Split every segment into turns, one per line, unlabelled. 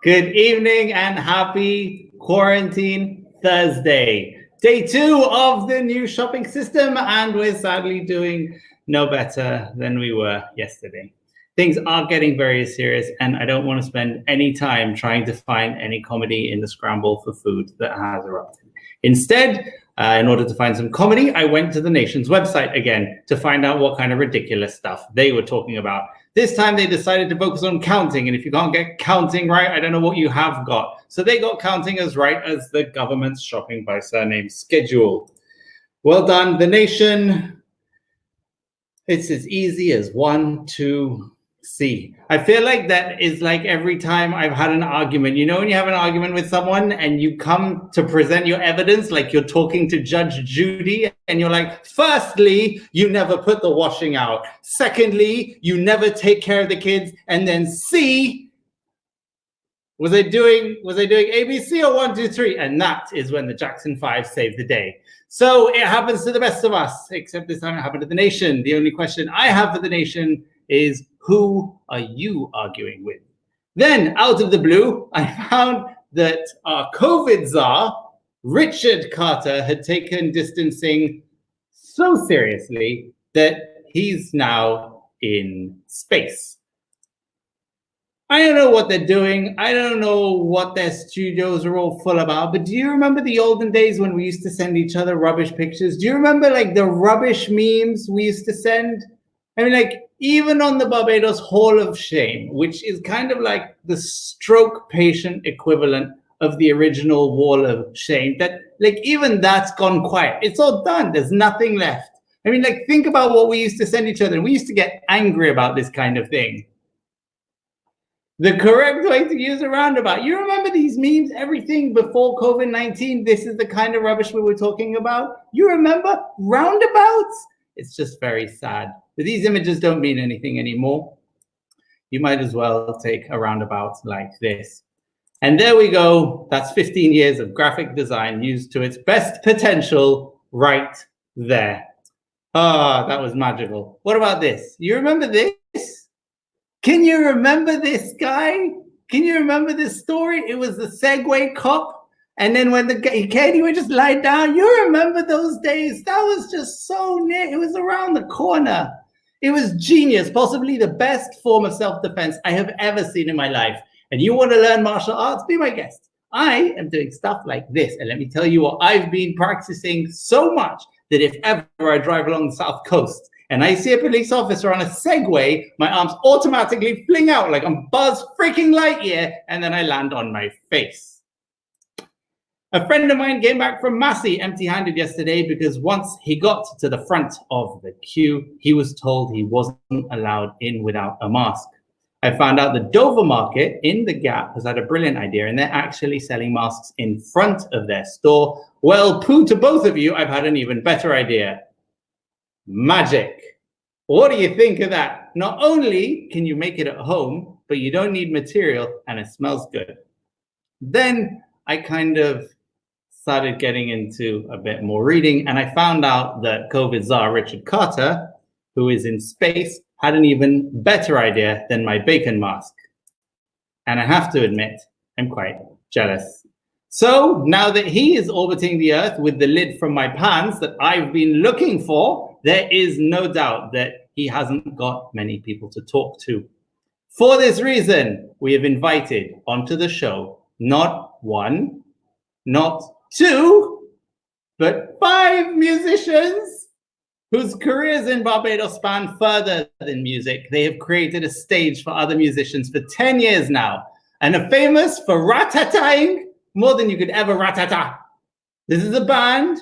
Good evening and happy Quarantine Thursday. Day 2 of the new shopping system, and we're sadly doing no better than we were yesterday. Things are getting very serious, and I don't want to spend any time trying to find any comedy in the scramble for food that has erupted. Instead, in order to find some comedy, I went to the Nation's website again to find out what kind of ridiculous stuff they were talking about. This time they decided to focus on counting, and if you can't get counting right, I don't know what you have got. So they got counting as right as the government's shopping by surname schedule. Well done, the Nation. It's as easy as 1, 2, C. I feel like that is like every time I've had an argument. You know when you have an argument with someone and you come to present your evidence, like you're talking to Judge Judy, and you're like, firstly, you never put the washing out. Secondly, you never take care of the kids. And then C, was I doing ABC or 1, 2, 3? And that is when the Jackson 5 saved the day. So it happens to the best of us, except this time it happened to the Nation. The only question I have for the Nation is, who are you arguing with? Then, out of the blue, I found that our COVID czar, Richard Carter, had taken distancing so seriously that he's now in space. I don't know what they're doing. I don't know what their studios are all full about, but do you remember the olden days when we used to send each other rubbish pictures? Do you remember like the rubbish memes we used to send? I mean, like, even on the Barbados Hall of Shame, which is kind of like the stroke patient equivalent of the original Wall of Shame, that like even that's gone quiet. It's all done. There's nothing left. I mean, like, think about what we used to send each other. We used to get angry about this kind of thing. The correct way to use a roundabout. You remember these memes, everything before COVID-19? This is the kind of rubbish we were talking about. You remember roundabouts? It's just very sad. But these images don't mean anything anymore. You might as well take a roundabout like this. And there we go. That's 15 years of graphic design used to its best potential right there. Ah, that was magical. What about this? You remember this? Can you remember this guy? Can you remember this story? It was the Segway cop. And then when he would just lie down. You remember those days? That was just so near. It was around the corner. It was genius, possibly the best form of self-defense I have ever seen in my life. And you want to learn martial arts? Be my guest. I am doing stuff like this. And let me tell you what, I've been practicing so much that if ever I drive along the South Coast and I see a police officer on a Segway, my arms automatically fling out like I'm Buzz freaking Lightyear, and then I land on my face. A friend of mine came back from Massey empty-handed yesterday because once he got to the front of the queue, he was told he wasn't allowed in without a mask. I found out the Dover Market in the Gap has had a brilliant idea, and they're actually selling masks in front of their store. Well, poo to both of you, I've had an even better idea. Magic. What do you think of that? Not only can you make it at home, but you don't need material and it smells good. Then I kind of started getting into a bit more reading, and I found out that COVID czar Richard Carter, who is in space, had an even better idea than my bacon mask. And I have to admit, I'm quite jealous. So now that he is orbiting the Earth with the lid from my pants that I've been looking for, there is no doubt that he hasn't got many people to talk to. For this reason, we have invited onto the show not 1, not 2, but 5 musicians whose careers in Barbados span further than music. They have created a stage for other musicians for 10 years now and are famous for rat-a-taing more than you could ever rat-a-ta. This is a band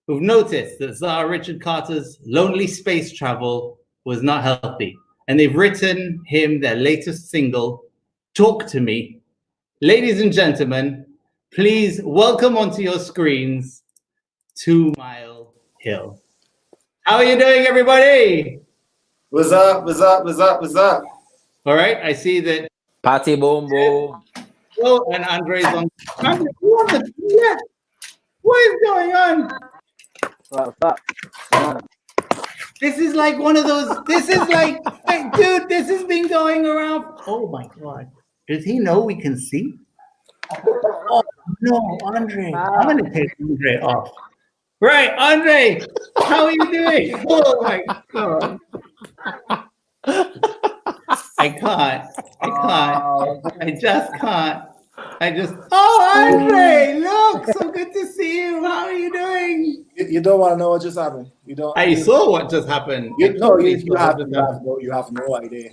who've noticed that Czar Richard Carter's lonely space travel was not healthy, and they've written him their latest single, Talk to Me. Ladies and gentlemen, please welcome onto your screens 2 Mile Hill. How are you doing, everybody?
What's up? What's up? What's up? What's up?
All right, I see that.
Party boom boom.
Oh, and Andre's on. Andre, what is going on?
What's up?
This is like one of those. This is like, dude, this has been going around. Oh my God. Does he know we can see? Oh no, Andre. I'm gonna take Andre off. Right, Andre, how are you doing? Oh my god. I can't. I just can't. Oh, Andre, look, so good to see you. How are you doing?
You don't want to know what just happened. You don't.
I saw what just happened.
You have no idea.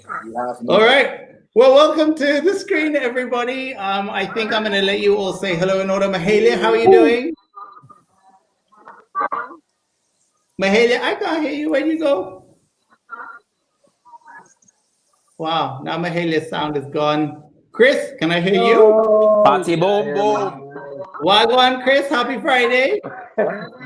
All right. Well, welcome to the screen, everybody. I think I'm going to let you all say hello in order. Mahalia, how are you doing? Mahalia, I can't hear you. Where'd you go? Wow, now Mahalia's sound is gone. Chris, can I hear you?
Party boom boom.
Wagwan, Chris, happy Friday.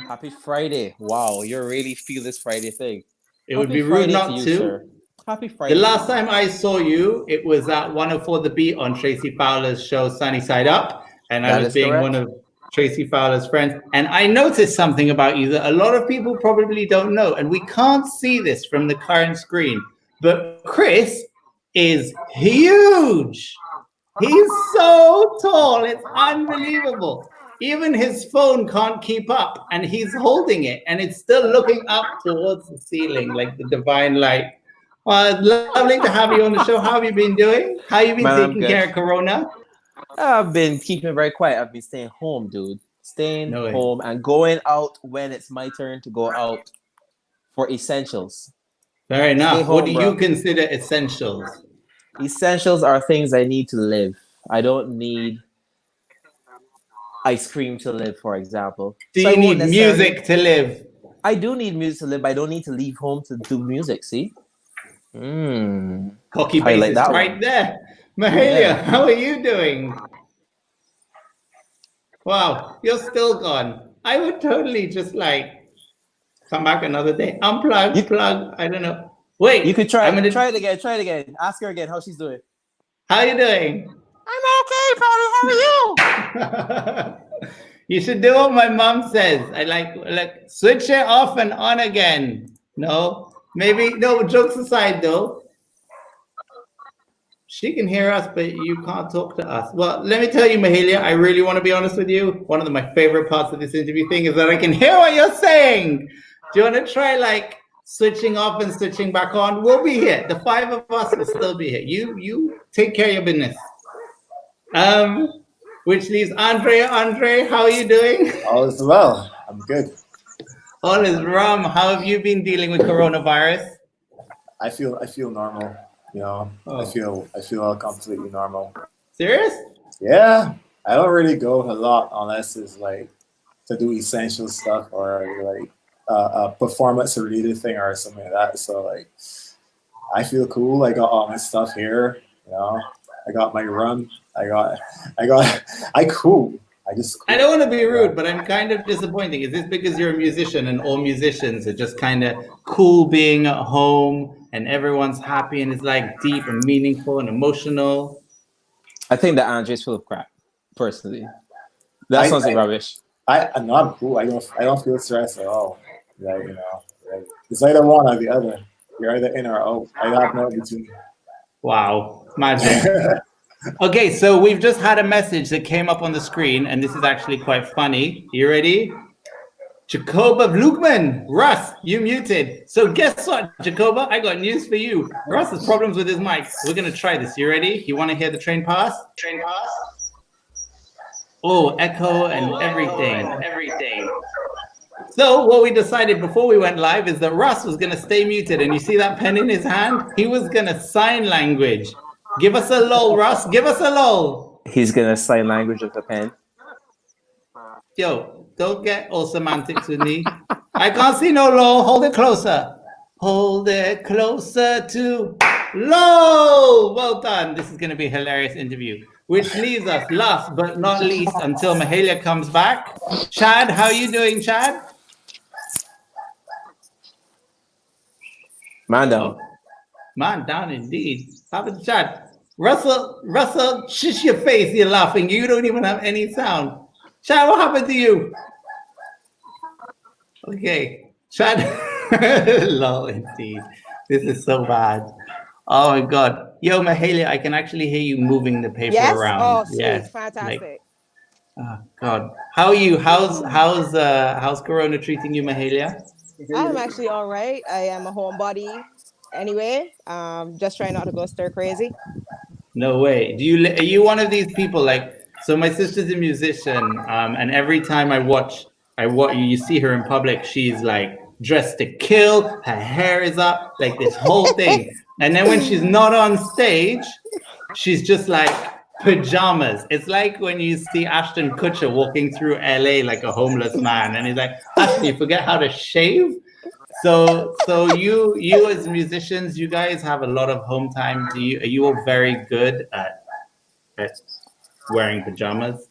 Happy Friday. Wow, you really feel this Friday thing.
It would be rude not to.
Sir. Happy Friday.
The last time I saw you, it was at 104 The Beat on Tracy Fowler's show, Sunny Side Up. And I was being one of Tracy Fowler's friends. And I noticed something about you that a lot of people probably don't know. And we can't see this from the current screen. But Chris is huge. He's so tall. It's unbelievable. Even his phone can't keep up. And he's holding it. And it's still looking up towards the ceiling like the divine light. Well, it's lovely to have you on the show. How have you been doing? How have you been taking care of Corona?
I've been keeping it very quiet. I've been staying home, dude. Staying home and going out when it's my turn to go out for essentials.
Fair enough. What do you consider essentials?
Essentials are things I need to live. I don't need ice cream to live, for example.
Do you need music to live?
I do need music to live, but I don't need to leave home to do music, see?
Cocky basis right there. Mahalia, how are you doing? Wow, you're still gone. I would totally just like come back another day. Unplug, plug, I don't know. Wait.
You could try it again. Ask her again how she's doing.
How are you doing?
I'm okay, Patty. How are you?
You should do what my mom says. I like switch it off and on again. No, jokes aside though. She can hear us, but you can't talk to us. Well, let me tell you, Mahalia, I really want to be honest with you. One of my favorite parts of this interview thing is that I can hear what you're saying. Do you want to try like switching off and switching back on? We'll be here. The five of us will still be here. You take care of your business. Which leaves Andre. Andre, how are you doing?
All is well. I'm good.
All is rum. How have you been dealing with coronavirus?
I feel normal. You know, I feel completely normal.
Serious?
Yeah, I don't really go a lot unless it's like to do essential stuff or like a performance related thing or something like that. So like, I feel cool. I got all my stuff here. You know, I got my run. Cool.
I don't want to be rude, but I'm kind of disappointing. Is this because you're a musician and all musicians are just kind of cool being at home and everyone's happy and it's like deep and meaningful and emotional?
I think that Andre's full of crap, personally. That sounds like rubbish.
I'm cool. I don't feel stressed at all. Like, you know, like, it's either one or the other. You're either in or out. I have no between.
Wow, magic. Okay, so we've just had a message that came up on the screen, and this is actually quite funny. You ready? Jacoba Vlugman, Russ, you muted. So guess what, Jacoba? I got news for you. Russ has problems with his mic. We're going to try this. You ready? You want to hear the train pass? Train pass? Oh, echo and everything. So what we decided before we went live is that Russ was going to stay muted. And you see that pen in his hand? He was going to sign language. Give us a lull, Russ. Give us a lull.
He's going to sign language with the pen.
Yo, don't get all semantics with me. I can't see no lull. Hold it closer. Hold it closer to lull. Well done. This is going to be a hilarious interview. Which leaves us last but not least until Mahalia comes back. Chad, how are you doing, Chad?
Man down.
Man down indeed. How about Chad? Russell, shush your face. You're laughing. You don't even have any sound. Chad, what happened to you? Okay. Chad. Lol, indeed. This is so bad. Oh my God. Yo, Mahalia, I can actually hear you moving the paper around.
Oh, sweet.
Yes.
Fantastic.
Oh God. How are you? How's Corona treating you, Mahalia?
I'm actually all right. I am a homebody anyway. Just trying not to go stir crazy.
No way. Are you one of these people so my sister's a musician, and every time I watch you see her in public, she's like dressed to kill, her hair is up, like this whole thing. And then when she's not on stage, she's just like pajamas. It's like when you see Ashton Kutcher walking through LA like a homeless man, and he's like, Ashton, you forget how to shave? So you as musicians, you guys have a lot of home time. Are you all very good at wearing pajamas?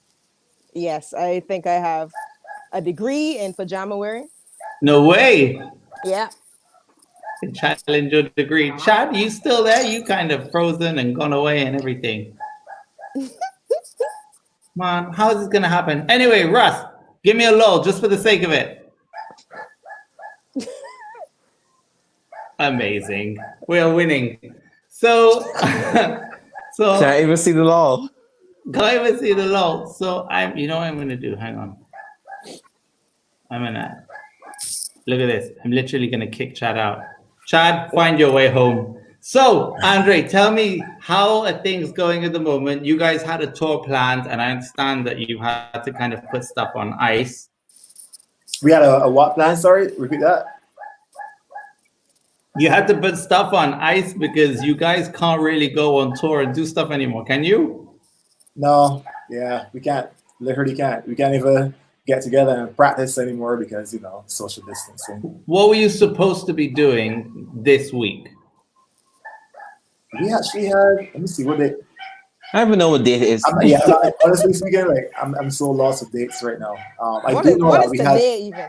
Yes, I think I have a degree in pajama wearing.
No way.
Yeah.
Challenge your degree. Chad, you still there? You kind of frozen and gone away and everything. Man, how is this gonna happen? Anyway, Russ, give me a lull just for the sake of it. Amazing. We are winning. So
Can't even see the law.
Can't even see the lull. So you know what I'm gonna do? Hang on. Look at this. I'm literally gonna kick Chad out. Chad, find your way home. So, Andre, tell me, how are things going at the moment? You guys had a tour planned, and I understand that you had to kind of put stuff on ice.
We had a what plan? Sorry, repeat that.
You had to put stuff on ice because you guys can't really go on tour and do stuff anymore, can you?
No, yeah, we can't. Literally can't. We can't even get together and practice anymore because, social distancing.
What were you supposed to be doing this week?
We actually had, let me see, what day?
I don't even know what date it is.
Honestly speaking, I'm so lost with dates right now.
What is today even?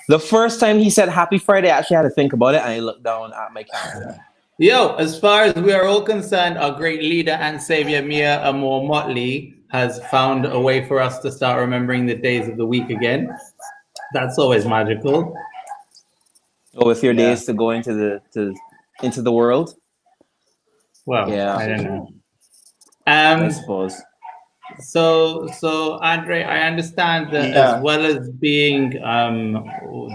The first time he said Happy Friday, I actually had to think about it, and I looked down at my calendar.
Yo, as far as we are all concerned, our great leader and savior, Mia Amor Motley, has found a way for us to start remembering the days of the week again. That's always magical.
Oh, with your days to go into the world?
Well,
yeah.
I don't know.
I suppose.
So Andre, I understand that as well as being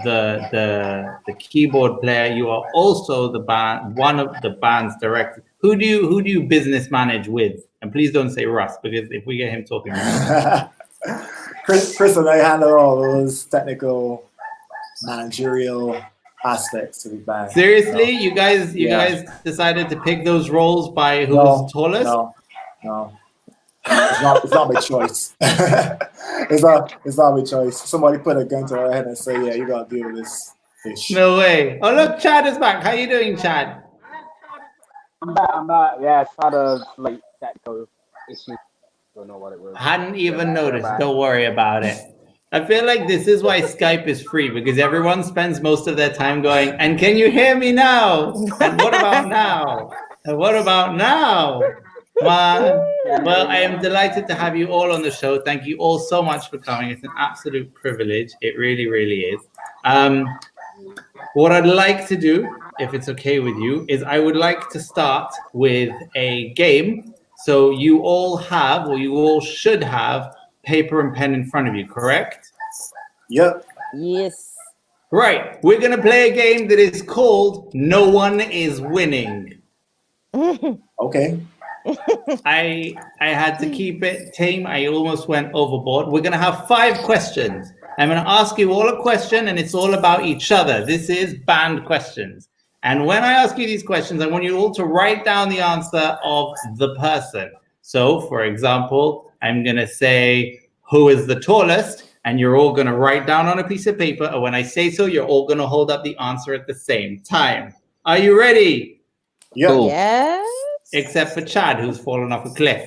the keyboard player, you are also one of the band's directors. Who do you business manage with? And please don't say Russ, because if we get him talking,
Chris and I handle all those technical, managerial aspects of the band.
Seriously, you guys decided to pick those roles by who's tallest?
No. It's not my choice. It's not my choice. Somebody put a gun to our head and say, "Yeah, you gotta deal with this fish."
No way. Oh look, Chad is back. How you doing, Chad?
I'm back. Yeah, it's had a technical issue. Don't know what it was.
Hadn't even noticed. Don't worry about it. I feel like this is why Skype is free, because everyone spends most of their time going, "And can you hear me now? And what about now? And what about now?" Well, I am delighted to have you all on the show. Thank you all so much for coming. It's an absolute privilege. It really, really is. What I'd like to do, if it's okay with you, is I would like to start with a game. So you all have, or you all should have, paper and pen in front of you, correct?
Yep.
Yes.
Right. We're going to play a game that is called No One is Winning.
Okay.
I had to keep it tame. I almost went overboard. We're going to have 5 questions. I'm going to ask you all a question, and it's all about each other. This is banned questions. And when I ask you these questions, I want you all to write down the answer of the person. So, for example, I'm going to say, who is the tallest? And you're all going to write down on a piece of paper. And when I say so, you're all going to hold up the answer at the same time. Are you ready?
Yep.
Yes.
Except for Chad, who's fallen off a cliff.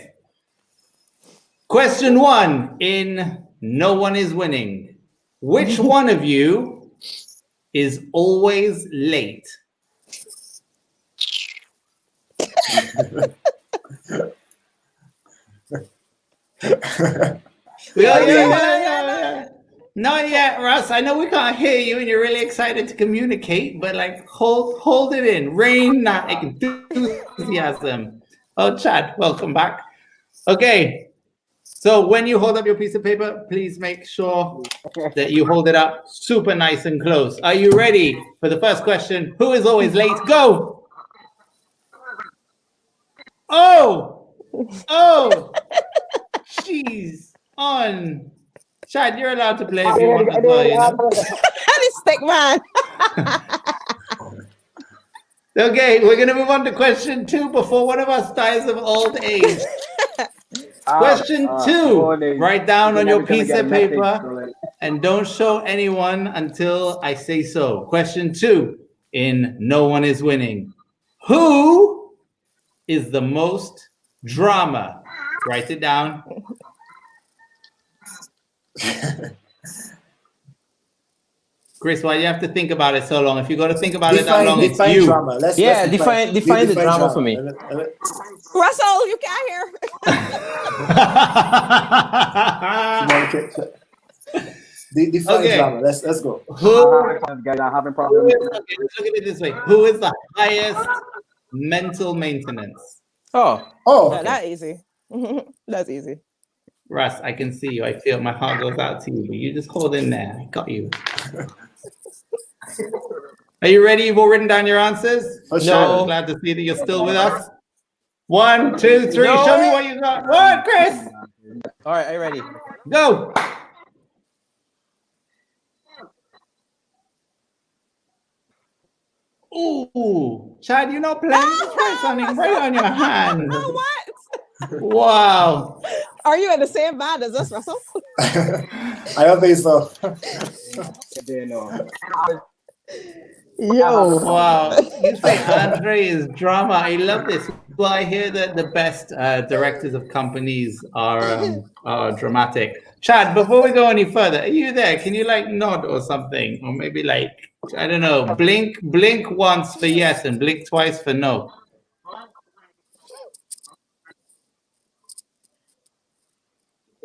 Question 1 in No One is Winning. Which one of you is always late? Yeah. No, Not yet, Russ. I know we can't hear you and you're really excited to communicate, but like hold it in. Rein that enthusiasm. Oh, Chad, welcome back. Okay. So when you hold up your piece of paper, please make sure that you hold it up super nice and close. Are you ready for the first question? Who is always late? Go! Oh! Jeez. On. Chad, you're allowed to play if you want as well, you know?
This stick man.
Okay, we're going to move on to question 2 before one of us dies of old age. Question 2, write down on your piece of paper and don't show anyone until I say so. Question 2 in No One Is Winning. Who is the most drama? Write it down. Chris, why do you have to think about it so long? If you got to think about it that long, it's you.
Drama.
Let's define the drama for me.
Russell, you can't hear.
Define drama. Let's go.
Guys are having problems.
Okay, look at it this way. Who is the highest mental maintenance?
Oh,
yeah, that's easy. That's easy.
Russ, I can see you. I feel my heart goes out to you, but you just hold in there. I got you. Are you ready? You've all written down your answers?
For sure.
I'm glad to see that you're still with us. 1, 2, 3.
No.
Show me what you got. What, Chris?
all right, are you ready?
Go. Ooh, Chad, you're not playing. Just write something right on your hand.
Oh, what?
Wow.
Are you in the same band as us, Russell?
I don't think so.
Yo.
Wow. You say Andre is drama. I love this. Well, I hear that the best directors of companies are dramatic. Chad, before we go any further, are you there? Can you like nod or something? Or maybe like, I don't know, blink once for yes and blink twice for no.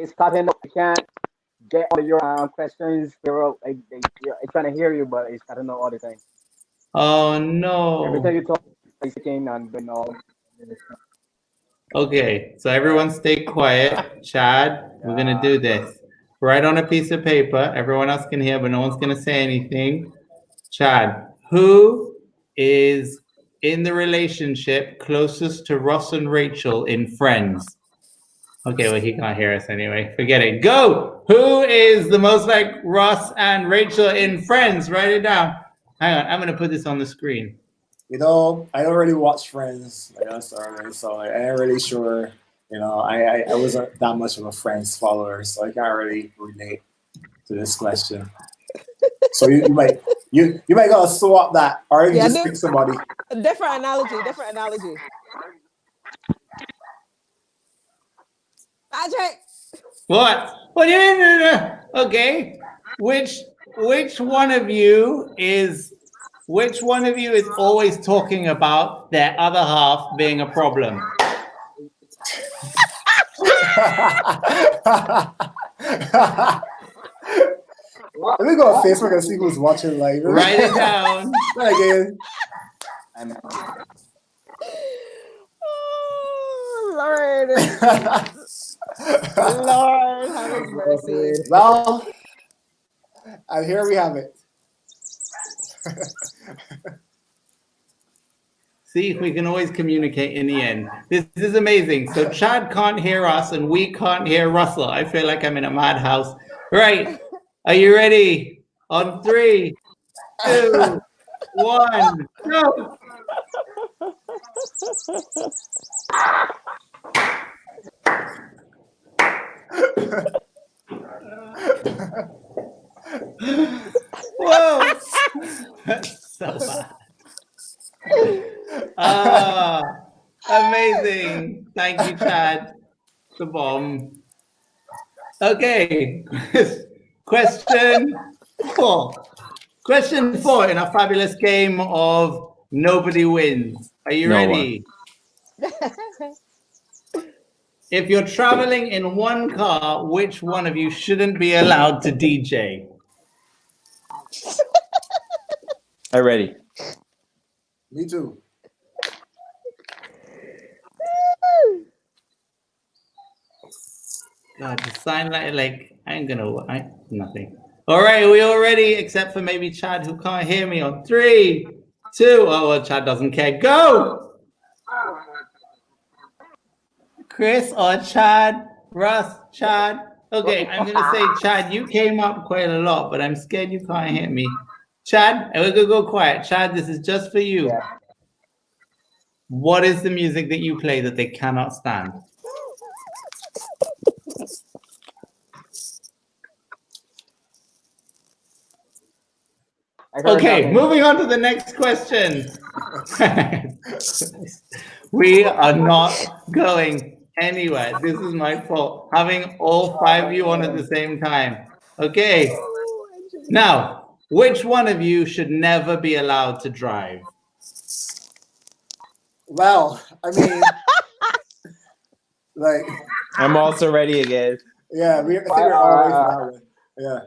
It's cutting up. I can't get all of your questions. You're trying to hear you, but it's cutting up all the time.
Oh no.
Every time you talk, it's speaking and doing all.
Okay, so everyone stay quiet. Chad, we're gonna do this. Write on a piece of paper. Everyone else can hear, but no one's gonna say anything. Chad, who is in the relationship closest to Ross and Rachel in Friends? Okay, well, he can't hear us anyway. Forget it. Go! Who is the most like Ross and Rachel in Friends? Write it down. Hang on, I'm gonna put this on the screen.
You know, I don't really watch Friends. Like, I'm sorry, so like, I ain't really sure. You know, I wasn't that much of a Friends follower, so I can't really relate to this question. So you might gotta swap that, or you just pick somebody.
Different analogy. Patrick.
What? What do you mean? Okay. Which one of you is always talking about their other half being a problem?
Let me go on Facebook and see who's watching live.
Write it down.
Again.
Oh, Lord. Lord, have mercy.
Well, and here we have it.
See, we can always communicate in the end. This is amazing. So Chad can't hear us and we can't hear Russell. I feel like I'm in a madhouse. Right. Are you ready? On 3, 2, 1, go. Whoa. That's so bad. Amazing. Thank you, Chad. The bomb. Okay. Question 4. Question 4 in our fabulous game of Nobody Wins. Are you ready? if you're traveling in one car, which one of you shouldn't be allowed to DJ?
I'm ready.
Me too.
God, the sign like nothing. All right, we all ready, except for maybe Chad, who can't hear me on 3, 2. Oh, well, Chad doesn't care. Go! Chris or Chad? Russ, Chad? Okay, I'm going to say, Chad, you came up quite a lot, but I'm scared you can't hear me. Chad, and we're going to go quiet. Chad, this is just for you.
Yeah.
What is the music that you play that they cannot stand? Okay, moving on to the next question. We are not going anywhere. This is my fault. Having all 5 of you on at the same time. Okay. Now, which one of you should never be allowed to drive?
Well, I mean, like,
I'm also ready again.
yeah, I think we're all away from that one. Yeah,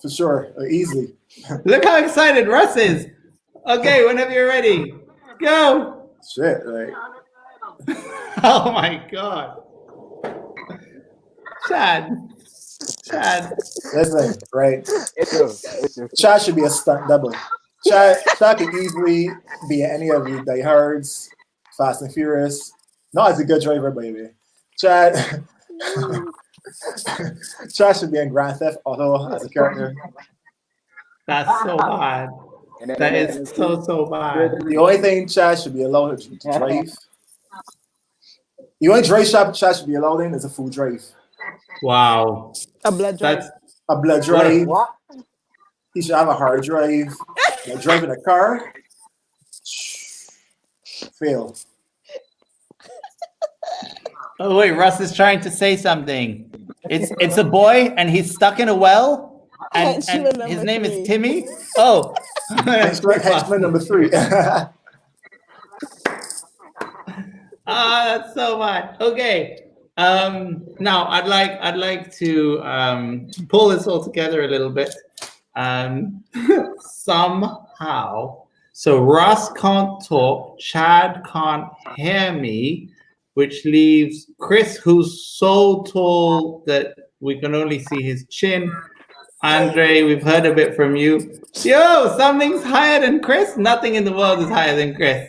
for sure, easily.
Look how excited Russ is. Okay, whenever you're ready, go.
Shit, like.
Oh my God. Chad.
Listen, right?
It's true.
Chad should be a stunt double. Chad could easily be in any of the Die Hards, Fast and Furious. No, he's a good driver, baby. Chad should be in Grand Theft Auto as a character.
That's so bad. That is so bad.
The only thing Chad should be allowed to drive. The only drive Chad should be allowed in is a full drive.
Wow.
A blood drive.
That's
A blood drive.
What?
He should have a hard drive. Driving a car. Fail.
Oh wait, Russ is trying to say something. It's a boy and he's stuck in a well. And his name is Timmy. Oh,
Henchman number 3.
that's so bad. Okay. Now I'd like to pull this all together a little bit. Somehow. So Russ can't talk. Chad can't hear me, which leaves Chris, who's so tall that we can only see his chin. Andre, we've heard a bit from you. Yo, something's higher than Chris. Nothing in the world is higher than Chris.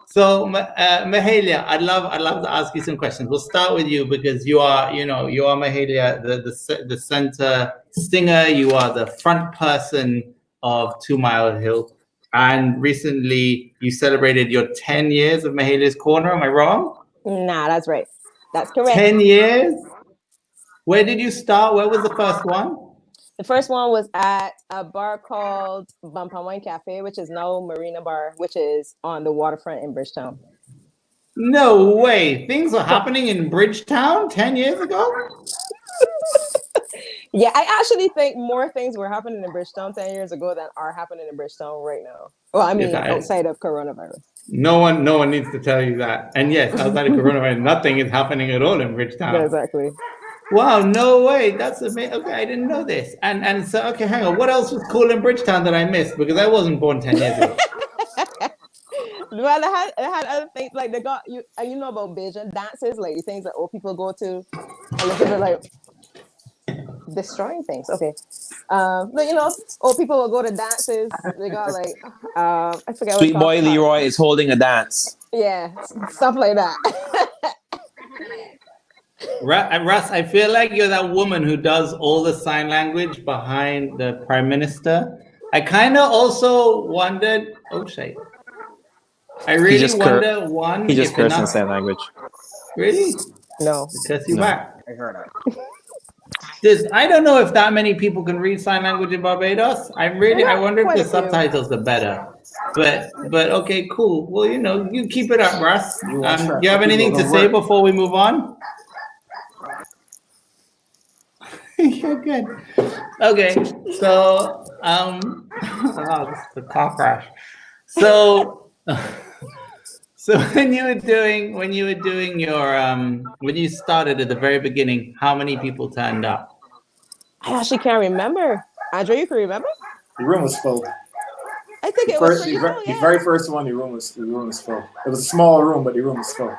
So, Mahalia, I'd love to ask you some questions. We'll start with you because you are Mahalia, the center singer. You are the front person of 2 Mile Hill, and recently you celebrated your 10 years of Mahalia's Corner. Am I wrong?
Nah, that's right. That's correct.
10 years. Where did you start? Where was the first one?
The first one was at a bar called Bumpa Wine Cafe, which is now Marina Bar, which is on the waterfront in Bridgetown.
No way. Things were happening in Bridgetown 10 years ago?
Yeah, I actually think more things were happening in Bridgetown 10 years ago than are happening in Bridgetown right now. Well, I mean, outside of coronavirus.
No one needs to tell you that. And yes, outside of coronavirus, nothing is happening at all in Bridgetown.
Yeah, exactly.
Wow, no way. That's amazing. Okay, I didn't know this. And so, okay, hang on. What else was cool in Bridgetown that I missed? Because I wasn't born 10 years ago.
Well, I had other things, like they got, you know about Bajan dances, like the things that old people go to. A little bit like destroying things. Okay. But you know, old people will go to dances. They got like, I forget what
Sweet Boy Leroy is holding a dance.
Yeah, stuff like that.
Russ, I feel like you're that woman who does all the sign language behind the prime minister. I kind of also wondered. Oh shit! I really wonder one.
He just cursed in sign language.
Really?
No.
Because you back.
I heard that.
I don't know if that many people can read sign language in Barbados. I wonder if the subtitles are better. But okay, cool. Well, you know, you keep it up, Russ. You have anything to say before we move on? You're good. Okay, so oh, this is the car crash. So So when you were doing when you started at the very beginning, how many people turned up?
I actually can't remember. Andre, you can remember?
The room was full.
I think
The
it was pretty full,
the very first one, the room was full. It was a small room, but the room was full.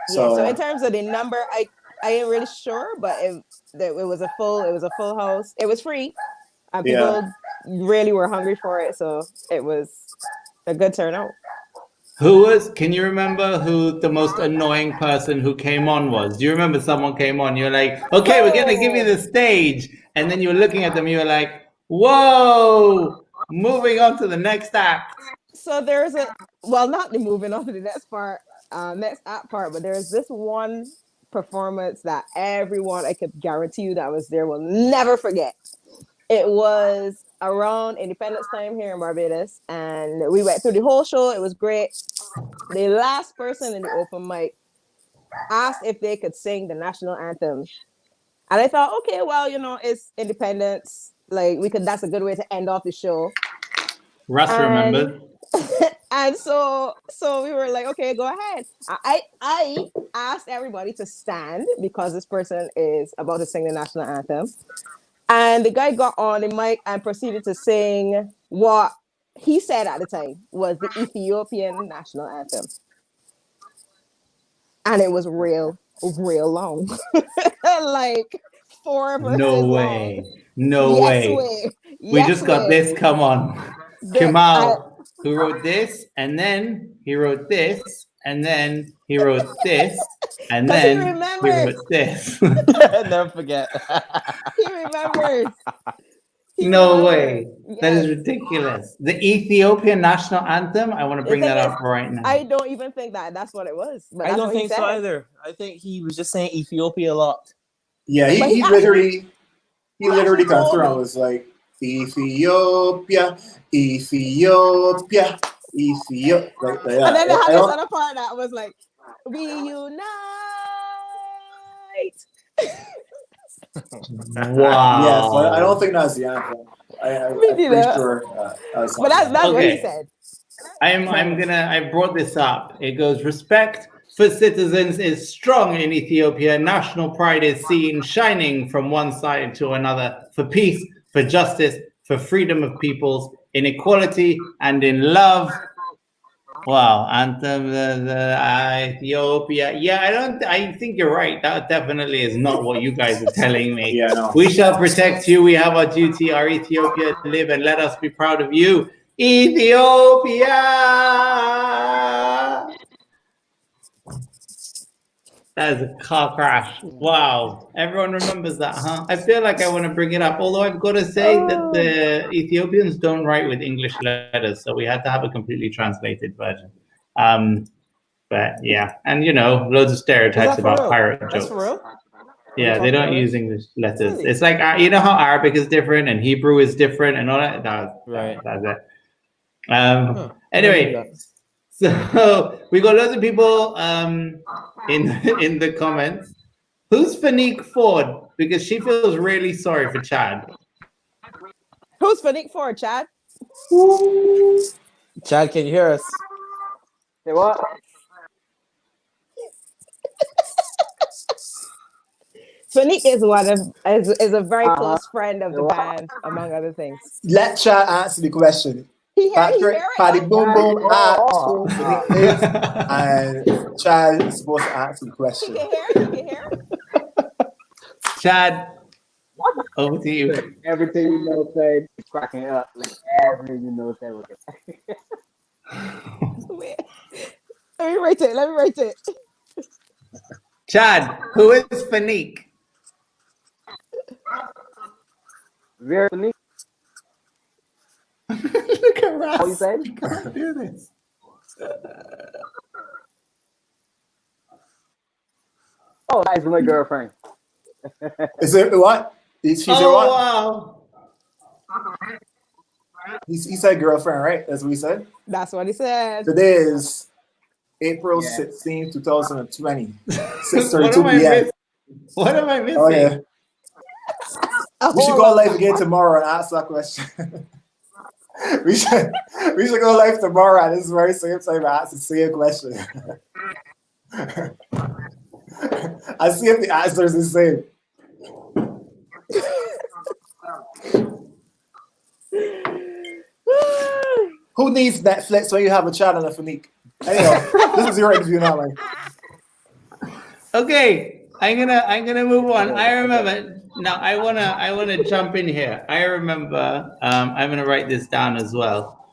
So in terms of the number, I ain't really sure, but it was a full house. It was free, and people really were hungry for it, so it was a good turnout.
Can you remember who the most annoying person who came on was? Do you remember someone came on? You're like, okay, we're gonna give you the stage, and then you were looking at them, you were like, whoa, moving on to the next act.
So there's not moving on to the next act part, but there's this one performance that everyone, I could guarantee you that was there, will never forget. It was around Independence time here in Barbados, and we went through the whole show. It was great. The last person in the open mic asked if they could sing the national anthem, and I thought, okay, well, it's Independence. Like that's a good way to end off the show.
Russ remembered.
And so we were like, okay, go ahead. I asked everybody to stand because this person is about to sing the national anthem. And the guy got on the mic and proceeded to sing what he said at the time was the Ethiopian national anthem. And it was real long. Like 4 verses
No way.
long.
No way. We just got this. Come on. Kamal, who wrote this, and then he wrote this, and then he wrote this, and then he wrote this.
Never forget.
He remembers.
No way. Yes. That is ridiculous. The Ethiopian national anthem. I want to bring that up right now.
I don't even think that's what it was.
But I don't think so either. I think he was just saying Ethiopia a lot.
Yeah, he literally come through and was like, Ethiopia. Like that.
And then they had this other part that was like, we unite.
Wow.
Yes, but I don't think that's the anthem. I'm pretty sure.
But that's what he said.
I brought this up. It goes, respect for citizens is strong in Ethiopia. National pride is seen shining from one side to another for peace, for justice, for freedom of peoples, in equality and in love. Wow, anthem, the Ethiopia. Yeah, I think you're right. That definitely is not what you guys are telling me.
Yeah, no.
We shall protect you. We have our duty, our Ethiopia to live, and let us be proud of you. Ethiopia! That is a car crash. Wow. Everyone remembers that, huh? I feel like I want to bring it up. Although I've got to say that the Ethiopians don't write with English letters, so we had to have a completely translated version. But yeah, and loads of stereotypes about pirate jokes.
That's for real?
Yeah, they don't use English letters. Really? It's like, how Arabic is different and Hebrew is different and all that. That's it. Anyway. So we got loads of people in the comments. Who's Fanique Ford? Because she feels really sorry for Chad.
Who's Fanique Ford, Chad?
Chad, can you hear us?
Say what?
Fanique is is a very close friend of the band, among other things.
Let Chad answer the question. Patrick, Paddy Boom Boom and Chad is supposed to answer the question.
You can hear?
Chad, over to you.
Everything said is cracking up. Like everything said was
Let me write it.
Chad, who is Fanique?
Very Fanique.
Look at Russ.
What you said?
You can't do this.
Oh, that's my girlfriend.
Is it what? She's your what?
Wow.
He said girlfriend, right? That's what he said?
That's what he said.
Today is April 16, 2020. 6:32 p.m.
What am I missing?
Oh, yeah. We should go live again tomorrow and ask that question. We should go live tomorrow at this very same time and ask the same question. I see if the answer is the same. Who needs Netflix when you have a channel of Fanique? Anyhow, this is your interview now, man.
Okay, I'm gonna move on. I remember now. I wanna jump in here. I remember. I'm gonna write this down as well.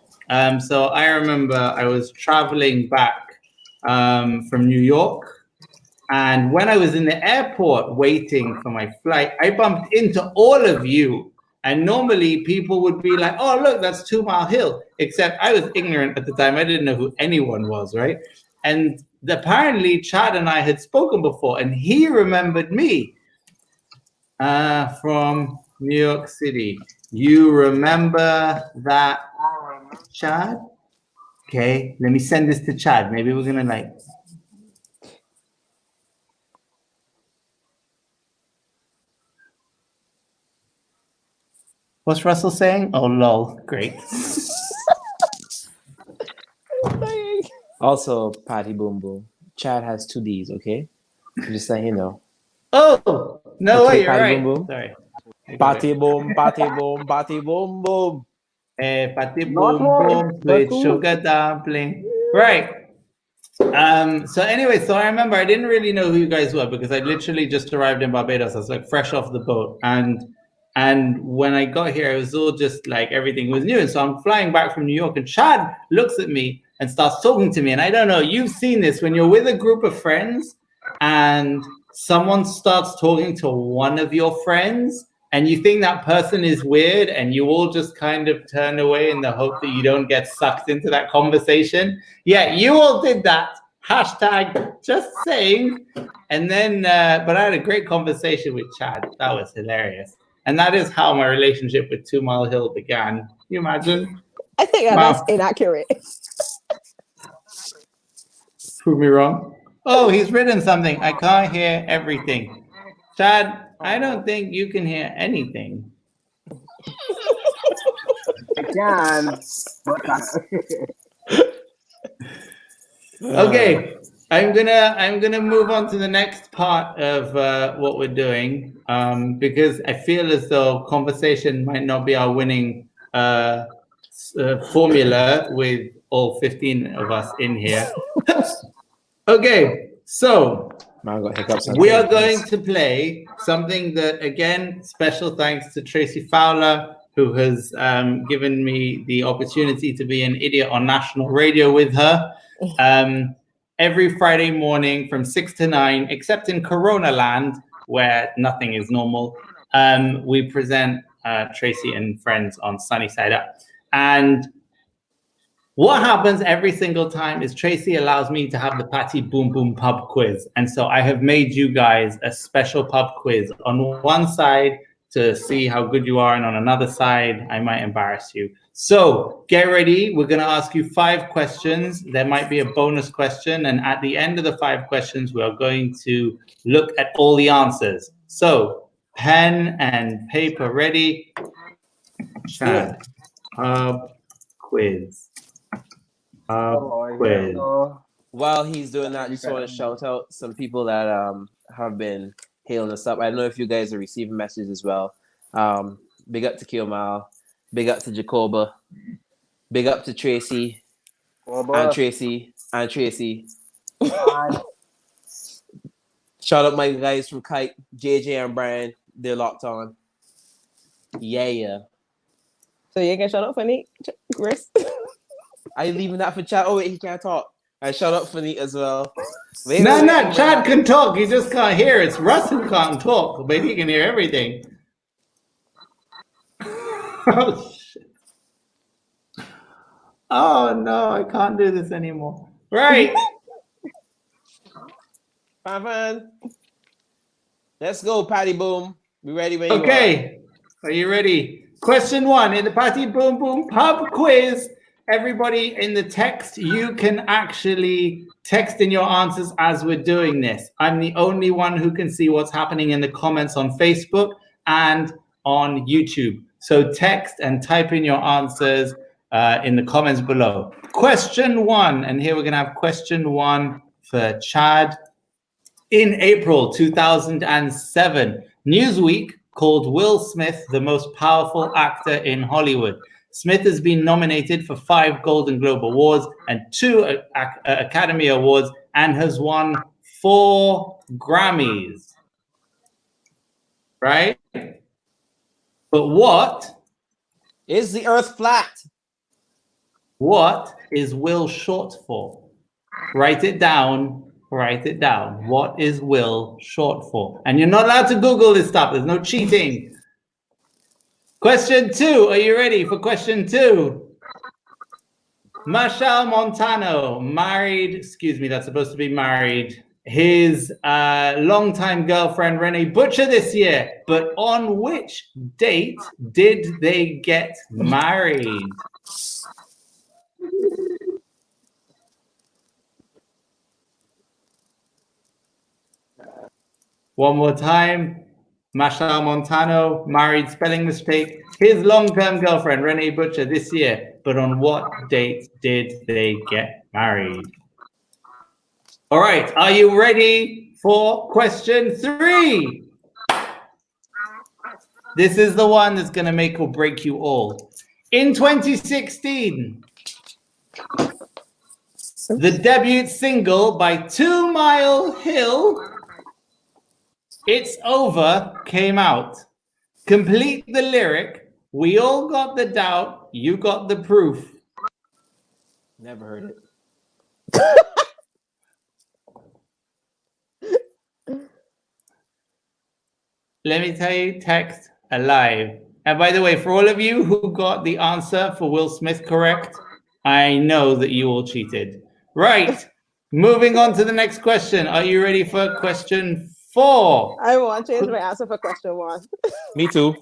So I remember I was traveling back from New York, and when I was in the airport waiting for my flight, I bumped into all of you. And normally people would be like, "Oh, look, that's 2 Mile Hill." Except I was ignorant at the time; I didn't know who anyone was, right? And apparently Chad and I had spoken before, and he remembered me from New York City. You remember that, Chad? Okay, let me send this to Chad. Maybe we're gonna like. What's Russell saying? Oh, lol. Great.
Also, Patty Boom Boom. Chad has 2 D's, okay? Just letting you know.
Oh, no way, you're right.
Boom Boom.
Sorry.
Patty Boom, Patty Boom, Patty Boom Boom.
Patty Boom Boom, sweet sugar dumpling. Right. So anyway, so I remember I didn't really know who you guys were because I literally just arrived in Barbados. I was like fresh off the boat. And when I got here, it was all just like everything was new. And so I'm flying back from New York, and Chad looks at me and starts talking to me. And I don't know, you've seen this when you're with a group of friends and someone starts talking to one of your friends and you think that person is weird and you all just kind of turn away in the hope that you don't get sucked into that conversation. Yeah, you all did that. Hashtag just saying. And then, but I had a great conversation with Chad. That was hilarious. And that is how my relationship with 2 Mile Hill began. Can you imagine?
I think that's inaccurate.
Prove me wrong. Oh, he's written something. I can't hear everything. Chad, I don't think you can hear anything.
I can.
Okay, I'm gonna move on to the next part of what we're doing because I feel as though conversation might not be our winning formula with all 15 of us in here. Okay, so we are going to play something that, again, special thanks to Tracy Fowler, who has given me the opportunity to be an idiot on national radio with her. Every Friday morning from 6 to 9, except in Corona land, where nothing is normal, we present Tracy and Friends on Sunny Side Up. And what happens every single time is Tracy allows me to have the Patty Boom Boom pub quiz. And so I have made you guys a special pub quiz on one side to see how good you are, and on another side, I might embarrass you. So get ready. We're going to ask you 5 questions. There might be a bonus question. And at the end of the 5 questions, we are going to look at all the answers. So pen and paper ready. Chad, pub quiz. Quiz.
While he's doing that, I just want to shout out some people that have been hailing us up. I don't know if you guys are receiving messages as well. Big up to Kiomal. Big up to Jacoba. Big up to Tracy. And Tracy. And Tracy. Shout out my guys from Kite, JJ and Brian. They're locked on. Yeah.
So you can shout out for Nick, Chris?
Are you leaving that for Chad? Oh, wait, he can't talk. I shout out for Nick as well.
No, Chad can talk. He just can't hear. It's Russ who can't talk, but he can hear everything. Oh, shit. Oh, no, I can't do this anymore. Right.
Fine. Let's go, Patty Boom. We ready when
Okay. Are you ready? Question 1 in the Patty Boom Boom pub quiz. Everybody in the text, you can actually text in your answers as we're doing this. I'm the only one who can see what's happening in the comments on Facebook and on YouTube. So text and type in your answers. in the comments below. Question 1, and here we're going to have question 1 for Chad. In April 2007, Newsweek called Will Smith the most powerful actor in Hollywood. Smith has been nominated for 5 Golden Globe Awards and 2 Academy Awards and has won 4 Grammys. Right? But what
Is the earth flat?
What is Will short for? Write it down. Write it down. What is Will short for? And you're not allowed to Google this stuff. There's no cheating. Question 2. Are you ready for question 2? Machel Montano married, excuse me, that's supposed to be married, his longtime girlfriend Renee Butcher this year. But on which date did they get married? One more time. Machel Montano married, spelling mistake, his long-term girlfriend Renee Butcher this year. But on what date did they get married? All right, are you ready for question 3? This is the one that's going to make or break you all. In 2016, the debut single by 2 Mile Hill, It's Over, came out. Complete the lyric. We all got the doubt. You got the proof.
Never heard it.
Let me tell you, text alive. And by the way, for all of you who got the answer for Will Smith correct, I know that you all cheated. Right. Moving on to the next question. Are you ready for question 4?
I want to change my answer for question 1.
Me too.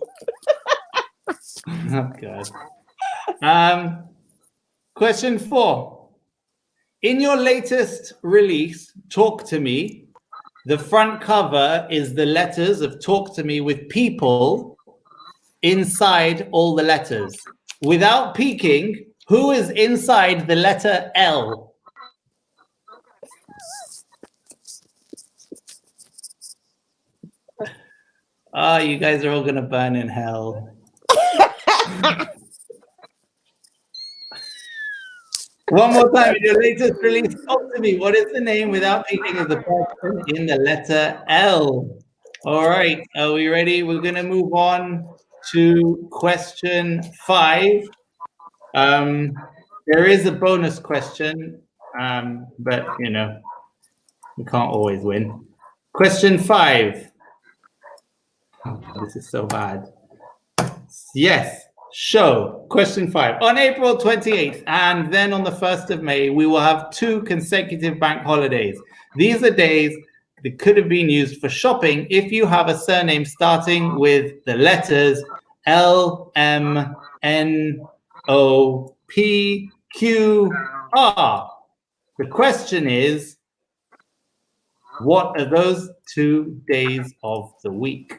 Oh, God. Question 4. In your latest release, Talk to Me, the front cover is the letters of Talk to Me with people inside all the letters. Without peeking, who is inside the letter L? Oh, you guys are all going to burn in hell. One more time, in your latest release, Talk to Me. What is the name without peeking of the person in the letter L? All right, are we ready? We're going to move on to question 5. There is a bonus question, but, you know, we can't always win. Question 5. Oh, this is so bad. Yes. Show. Question 5. On April 28th and then on the 1st of May, we will have 2 consecutive bank holidays. These are days that could have been used for shopping if you have a surname starting with the letters L, M, N, O, P, Q, R. The question is, what are those 2 days of the week?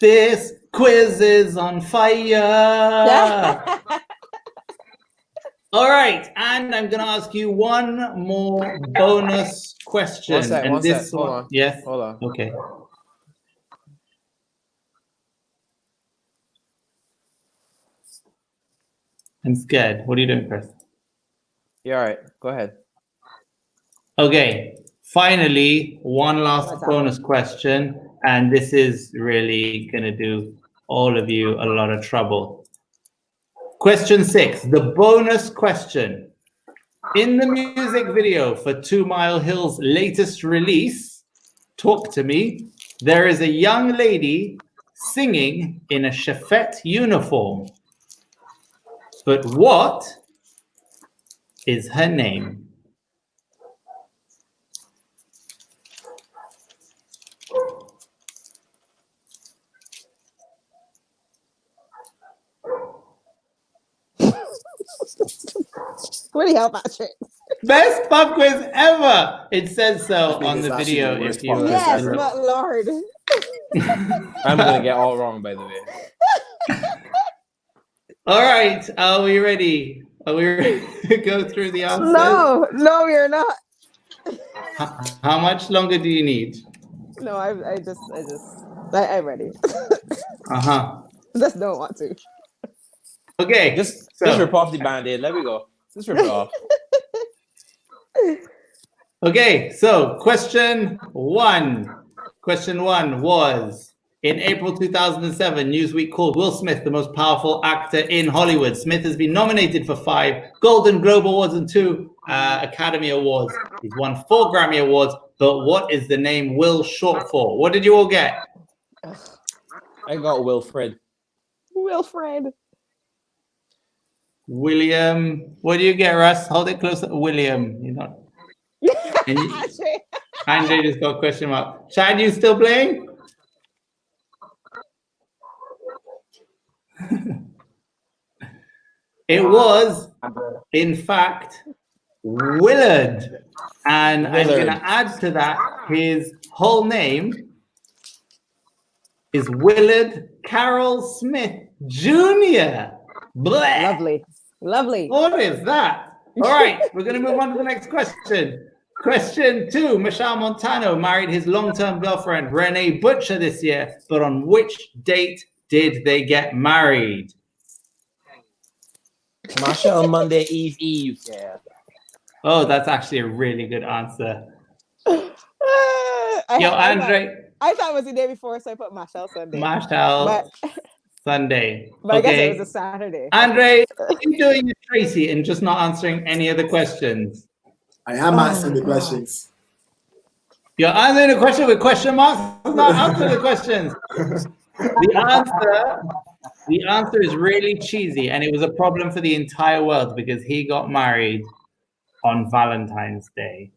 This quiz is on fire. All right, and I'm going to ask you one more bonus question.
One sec.
Hold
on.
Yes.
Hold on.
Okay. I'm scared. What are you doing, Chris?
You're all right. Go ahead.
Okay. Finally, one last bonus question. And this is really going to do all of you a lot of trouble. Question 6, the bonus question. In the music video for 2 Mile Hill's latest release, Talk to Me, there is a young lady singing in a chefette uniform. But what is her name?
Really help Patrick.
Best pub quiz ever. It says so
think
on
it's
the
actually
video.
the worst
If you
pub quiz
Yes,
ever.
but Lord.
I'm gonna get all wrong, by the way.
All right, are we ready? Are we ready to go through the answers?
No, we're not.
How much longer do you need?
No, I'm ready.
Uh-huh.
Just don't want to.
Okay.
Just
so,
rip off the band-aid. Let me go. Just rip it off.
okay, so question one. Question one was, in April 2007, Newsweek called Will Smith the most powerful actor in Hollywood. Smith has been nominated for 5 Golden Globe Awards and 2 Academy Awards. He's won 4 Grammy Awards, but what is the name Will short for? What did you all get?
I got Wilfred.
Wilfred.
William. What do you get, Russ? Hold it closer. William. You're not. And Andre just got a question mark. Chad, you still playing? It was, in fact, Willard. And I'm going to add to that, his whole name is Willard Carroll Smith Jr. Blech.
Lovely. Lovely.
What is that? All right, we're going to move on to the next question. Question 2. Michelle Montano married his long-term girlfriend, Renee Butcher, this year, but on which date did they get married?
Marshall Monday Eve. Yeah.
Oh, that's actually a really good answer.
I thought it was the day before, so I put Marshall Sunday.
Marshall Sunday.
But I guess it was a Saturday.
Andre, what are you doing with Tracy and just not answering any of the questions?
I am answering the questions.
You're answering the question with question marks? Not answering the questions. The answer is really cheesy, and it was a problem for the entire world because he got married on Valentine's Day.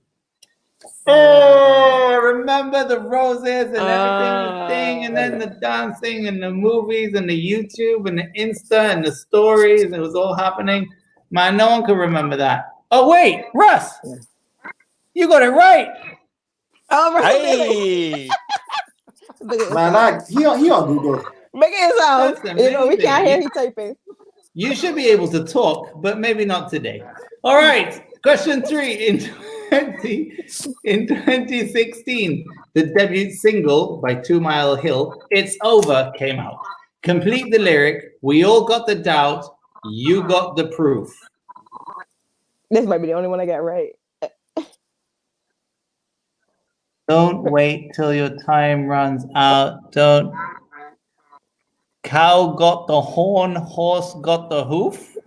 Oh, remember the roses and everything, the thing, and then the dancing and the movies and the YouTube and the Insta and the stories. It was all happening. Man, no one can remember that. Oh, wait, Russ, you got it right.
Oh, right.
Hey.
Man, he on Google.
Make it sound. You know, we can't hear you typing.
You should be able to talk, but maybe not today. All right, question 3. In 2016, the debut single by 2 Mile Hill, It's Over, came out. Complete the lyric. We all got the doubt. You got the proof.
This might be the only one I get right.
Don't wait till your time runs out. Don't. Cow got the horn, horse got the hoof.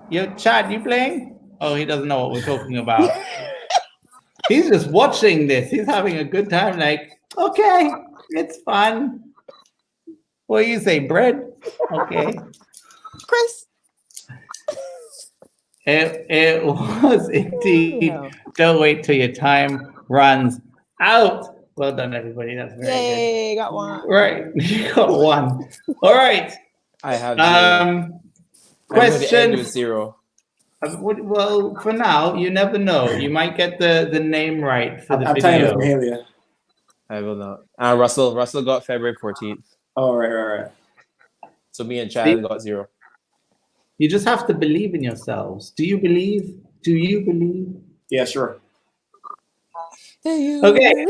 Yo, Chad, you playing? Oh, he doesn't know what we're talking about. He's just watching this. He's having a good time. Like, okay, it's fun. What do you say, bread? Okay.
Chris.
It was indeed.
Yeah.
Don't wait till your time runs out. Well done, everybody. That's very
Yay, got one.
good. Right, you got 1. All right.
I have
Question
0.
Well, for now, you never know. You might get the name right for the
I'm tired
video.
of Mahalia.
I will not. Russell got February 14th.
Oh, right.
So me and Chad got 0.
You just have to believe in yourselves. Do you believe? Do you believe?
Yeah, sure.
Okay.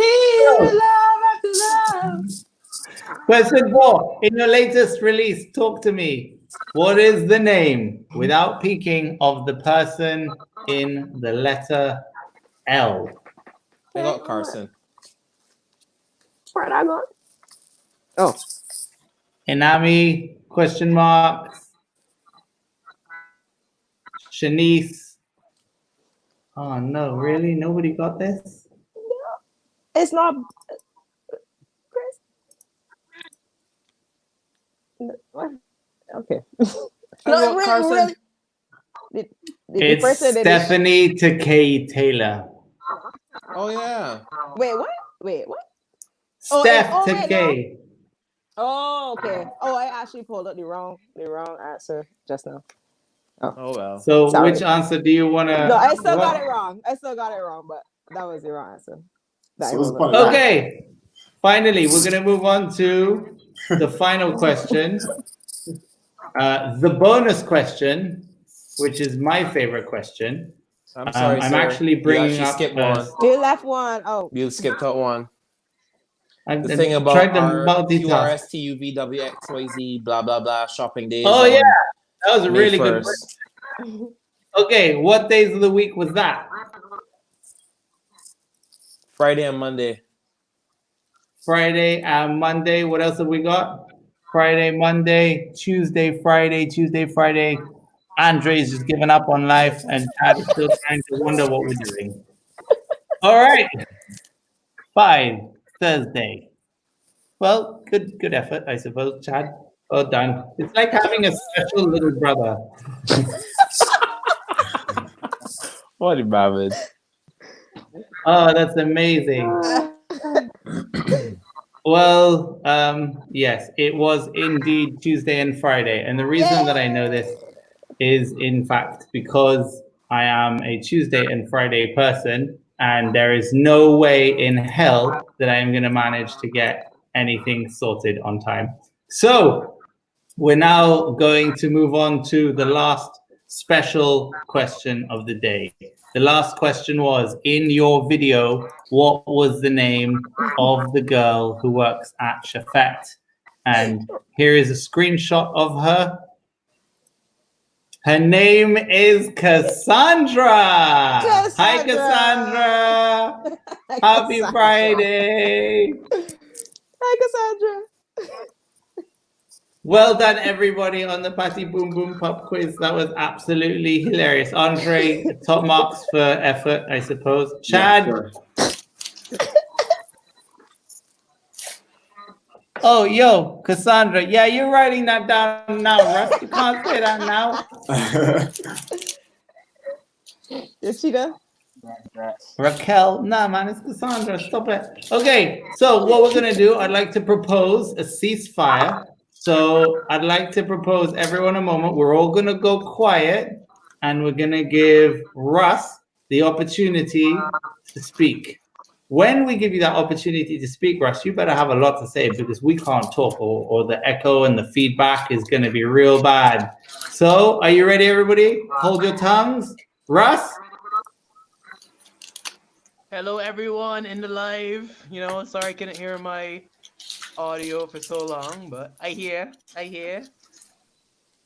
Question 4. In your latest release, talk to me. What is the name, without peeking, of the person in the letter L?
I got Carson.
Where did I go? Oh.
Inami, question marks. Shanice. Oh, no, really? Nobody got this?
It's not Chris. What? Okay.
No, Carson.
Really?
It's Stephanie Takei Taylor.
Oh yeah.
Wait, what?
Steph
wait,
Takei.
Oh, okay. Oh, I actually pulled up the wrong answer just now.
Oh well.
So
Sorry.
which answer do you want to?
No, I still got it wrong. But that was the wrong answer.
So what's the point of that?
Okay. Finally, we're going to move on to the final question. The bonus question, which is my favorite question.
I'm sorry,
I'm
sir.
actually bringing
you
up.
skipped one.
You left one. Oh,
You skipped out one.
I
The thing about
tried to
our
multitask.
QRSTUVWXYZ blah blah blah shopping days.
Oh
on
yeah, that was a
May
really good
1st.
question. Okay, what days of the week was that?
Friday and Monday.
Friday and Monday. What else have we got? Friday, Monday, Tuesday, Friday. Andre's just given up on life, and Chad is still trying to wonder what we're doing. All right. Fine. Thursday. Well, good effort, I suppose, Chad. Well done. It's like having a special little brother.
What about
Oh, that's amazing. Well, yes, it was indeed Tuesday and Friday. And the reason that I know this is, in fact, because I am a Tuesday and Friday person, and there is no way in hell that I am going to manage to get anything sorted on time. So we're now going to move on to the last special question of the day. The last question was, in your video, what was the name of the girl who works at Chefette? And here is a screenshot of her. Her name is Cassandra. Hi, Cassandra. Happy Friday.
hi, Cassandra.
Well done, everybody, on the Patty Boom Boom Pop quiz. That was absolutely hilarious. Andre, top marks for effort, I suppose. Chad.
Yeah, sure.
Oh, yo, Cassandra. Yeah, you're writing that down now, Russ. You can't say that now.
You cheater.
Raquel. Nah, man, it's Cassandra. Stop it. Okay, so what we're going to do, I'd like to propose a ceasefire. So I'd like to propose everyone a moment. We're all going to go quiet, and we're going to give Russ the opportunity to speak. When we give you that opportunity to speak, Russ, you better have a lot to say, because we can't talk, or the echo and the feedback is going to be real bad. So are you ready, everybody? Hold your tongues. Russ?
Hello, everyone in the live. Sorry I couldn't hear my audio for so long, but I hear. I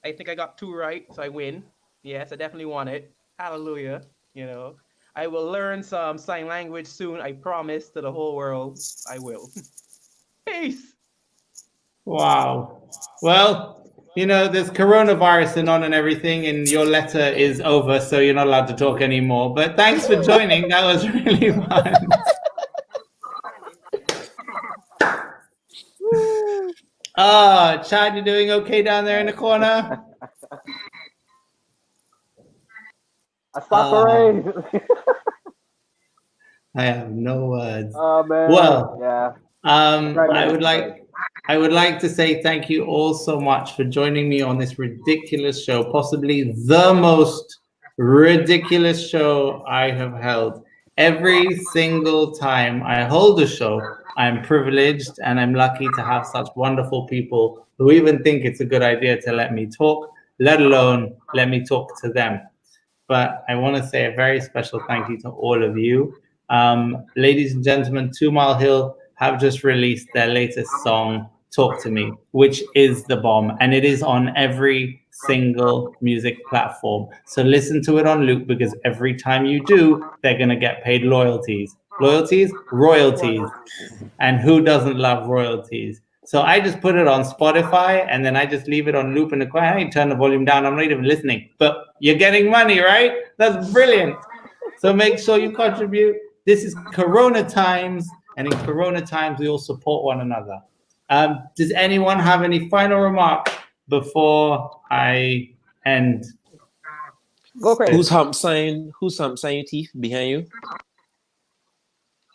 think I got 2 right, so I win. Yes, I definitely won it. Hallelujah. I will learn some sign language soon. I promise to the whole world. I will. Peace.
Wow. Well, there's coronavirus on and everything, and your letter is over, so you're not allowed to talk anymore. But thanks for joining. That was really fun. Chad, you doing okay down there in the corner? I have no words.
Oh man.
Well,
yeah.
I would like to say thank you all so much for joining me on this ridiculous show, possibly the most ridiculous show I have held. Every single time I hold a show, I'm privileged and I'm lucky to have such wonderful people who even think it's a good idea to let me talk, let alone let me talk to them. But I want to say a very special thank you to all of you. Ladies and gentlemen, 2 Mile Hill have just released their latest song, Talk to Me, which is the bomb, and it is on every single music platform. So listen to it on loop, because every time you do, they're going to get paid royalties. Royalties. And who doesn't love royalties? So I just put it on Spotify, and then I just leave it on loop in the quiet. I turn the volume down. I'm not even listening. But you're getting money, right? That's brilliant. So make sure you contribute. This is Corona times, and in Corona times, we all support one another. Does anyone have any final remarks before I end?
Go crazy.
Who's hump sign your teeth behind you?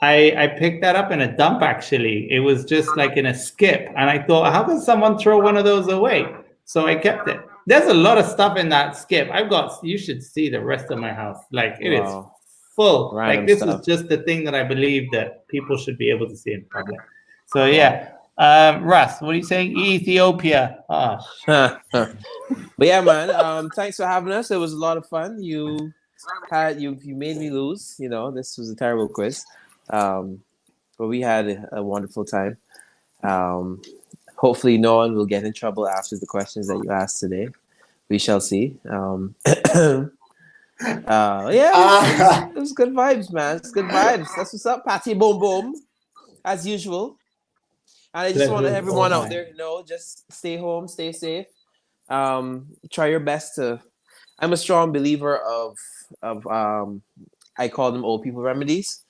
I picked that up in a dump, actually. It was just like in a skip. And I thought, how can someone throw one of those away? So I kept it. There's a lot of stuff in that skip. You should see the rest of my house. Like it is full.
Random
like this
stuff.
is just the thing that I believe that people should be able to see in public. So yeah. Russ, what are you saying? Ethiopia. Oh,
But yeah, man. Thanks for having us. It was a lot of fun. You made me lose. You know, this was a terrible quiz. But we had a wonderful time. Hopefully no one will get in trouble after the questions that you asked today. We shall see. Yeah, it was good vibes, man. It's good vibes. That's what's up. Patty boom boom, as usual. And I just want everyone out there to know, just stay home, stay safe. Try your best to. I'm a strong believer of I call them old people remedies.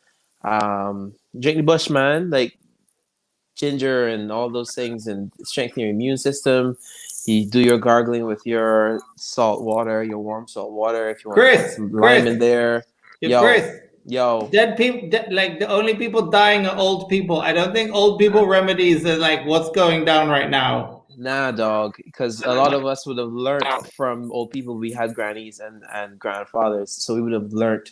Drink the bush, man. Like ginger and all those things, and strengthen your immune system. You do your gargling with your salt water, your warm salt water. If you want to put some lime in there. Yo,
dead people, like the only people dying are old people. I don't think old people remedies are like what's going down right now.
Nah, dog, because a lot of us would have learned from old people. We had grannies and grandfathers, so we would have learned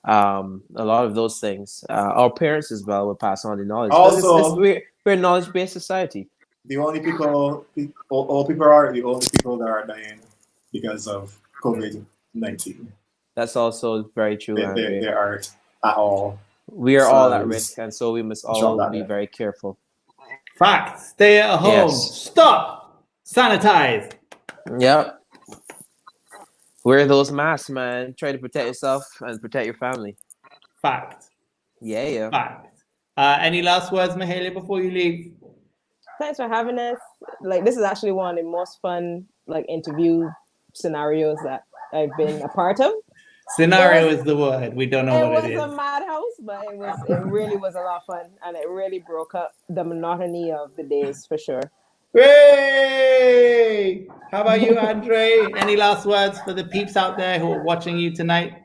a lot of those things. Our parents as well would pass on the knowledge.
Also,
we're a knowledge-based society.
The only people, old people are the only people that are dying because of COVID-19.
That's also very true.
They aren't at all.
We are all at risk, and so we must all be very careful.
Fact. Stay at home.
Yes.
Stop. Sanitize.
Yep. Wear those masks, man. Try to protect yourself and protect your family.
Fact.
Yeah.
Fact. Any last words, Mahalia, before you leave?
Thanks for having us. Like, this is actually one of the most fun interview scenarios that I've been a part of.
Scenario is the word. We don't know what it is.
It was a madhouse, but it really was a lot of fun, and it really broke up the monotony of the days for sure.
Hey! How about you, Andre? Any last words for the peeps out there who are watching you tonight?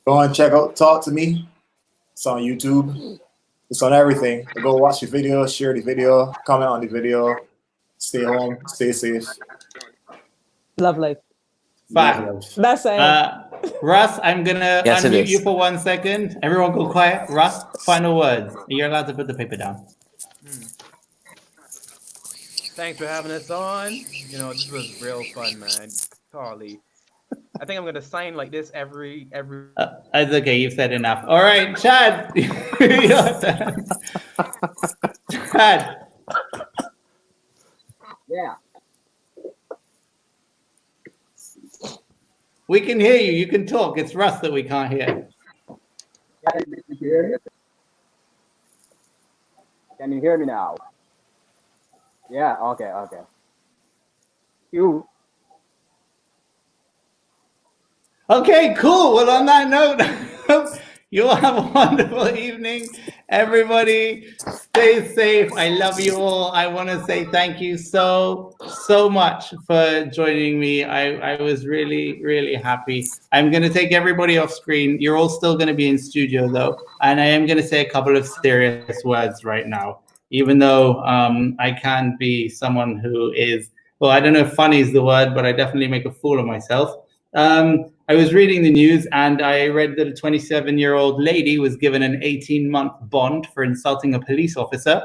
Go and check out Talk to Me. It's on YouTube. It's on everything. Go watch the video, share the video, comment on the video. Stay home, stay safe.
Love life.
Fact.
That's it.
Russ, I'm gonna unmute you for 1 second. Everyone go quiet. Russ, final words. You're allowed to put the paper down.
Thanks for having us on. You know, this was real fun, man. Golly. I think I'm gonna sign like this every.
It's okay. You've said enough. All right, Chad. Chad.
Yeah.
We can hear you. You can talk. It's Russ that we can't hear.
Can you hear me now? Yeah. Okay. You.
Okay, cool. Well, on that note, you all have a wonderful evening. Everybody, stay safe. I love you all. I want to say thank you so much for joining me. I was really, really happy. I'm going to take everybody off screen. You're all still going to be in studio, though. And I am going to say a couple of serious words right now, even though I can be someone who is, well, I don't know if funny is the word, but I definitely make a fool of myself. I was reading the news and I read that a 27-year-old lady was given an 18-month bond for insulting a police officer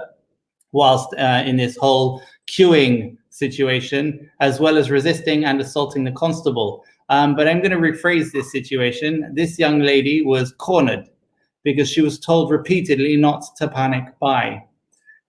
whilst in this whole queuing situation, as well as resisting and assaulting the constable. But I'm going to rephrase this situation. This young lady was cornered because she was told repeatedly not to panic buy.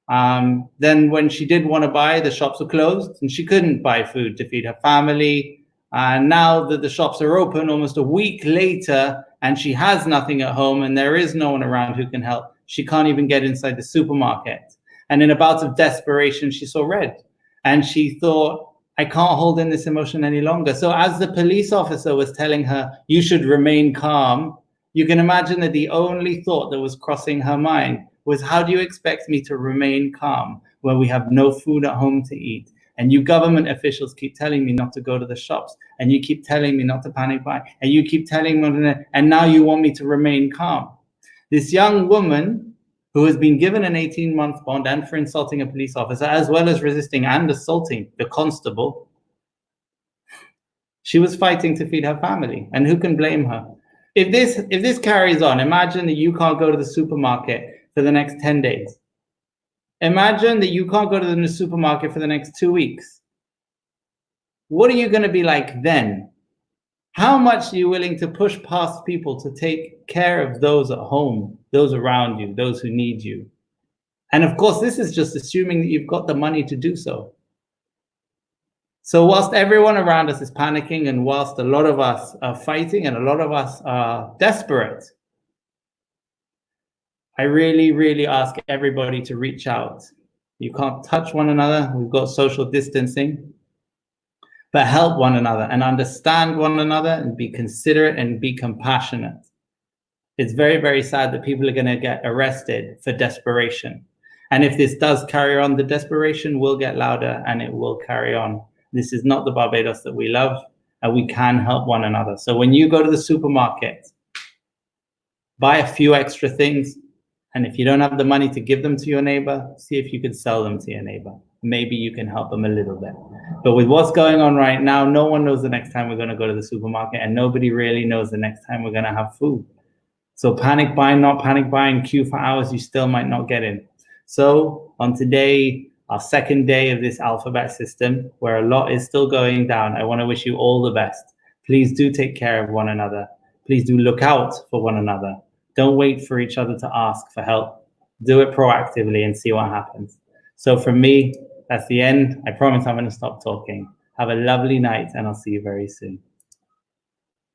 Then when she did want to buy, the shops were closed and she couldn't buy food to feed her family. And now that the shops are open almost a week later and she has nothing at home and there is no one around who can help, she can't even get inside the supermarket. And in a bout of desperation, she saw red and she thought, I can't hold in this emotion any longer. So as the police officer was telling her, you should remain calm, you can imagine that the only thought that was crossing her mind was, how do you expect me to remain calm when we have no food at home to eat? And you government officials keep telling me not to go to the shops, and you keep telling me not to panic buy, and you keep telling me, and now you want me to remain calm. This young woman who has been given an 18-month bond and for insulting a police officer, as well as resisting and assaulting the constable, She was fighting to feed her family, and who can blame her? If this carries on, imagine that you can't go to the supermarket for the next 10 days. Imagine that you can't go to the supermarket for the next 2 weeks. What are you going to be like then? How much are you willing to push past people to take care of those at home, those around you, those who need you? And of course, this is just assuming that you've got the money to do so. So whilst everyone around us is panicking, and whilst a lot of us are fighting and a lot of us are desperate, I really, really ask everybody to reach out. You can't touch one another. We've got social distancing, but help one another and understand one another and be considerate and be compassionate. It's very, very sad that people are going to get arrested for desperation. And if this does carry on, the desperation will get louder and it will carry on. This is not the Barbados that we love, and we can help one another. So when you go to the supermarket, buy a few extra things. And if you don't have the money to give them to your neighbor, see if you could sell them to your neighbor. Maybe you can help them a little bit. But with what's going on right now, no one knows the next time we're going to go to the supermarket, and nobody really knows the next time we're going to have food. So panic buying, not panic buying, queue for hours, you still might not get in. So on today, our second day of this alphabet system, where a lot is still going down, I want to wish you all the best. Please do take care of one another. Please do look out for one another. Don't wait for each other to ask for help. Do it proactively and see what happens. So from me, that's the end. I promise I'm going to stop talking. Have a lovely night, and I'll see you very soon.